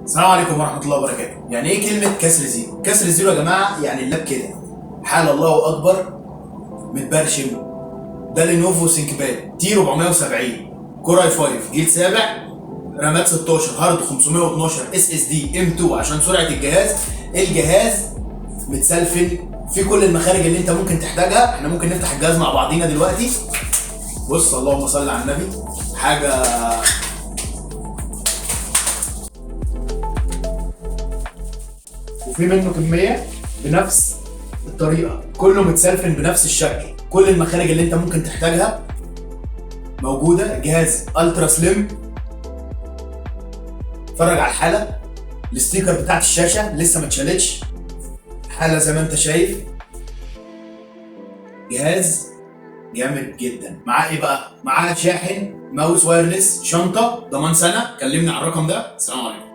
السلام عليكم ورحمة الله وبركاته. يعني ايه كلمة كسر زيرو؟ كسر زيرو يا جماعة يعني اللاب كده حال الله أكبر متبرشم. ده لينوفو سينكباد تي 470 كور اي 5 جيل سابع، رامات 16، هارد 512، اس اس دي ام 2 عشان سرعة الجهاز. الجهاز متسلفن في كل المخارج اللي انت ممكن تحتاجها. احنا ممكن نفتح الجهاز مع بعضينا دلوقتي. بص اللهم صل على النبي، حاجة وفي منه كميه بنفس الطريقه، كله متسلفن بنفس الشكل. كل المخارج اللي انت ممكن تحتاجها موجوده. الجهاز الترا سليم. اتفرج على الحاله، الستيكر بتاعت الشاشه لسه ما اتشالتش، حاله زي ما انت شايف. جهاز جامد جدا. معاه ايه بقى؟ معاه شاحن، ماوس وايرلس، شنطه، ضمان سنه. كلمني على الرقم ده. السلام عليكم.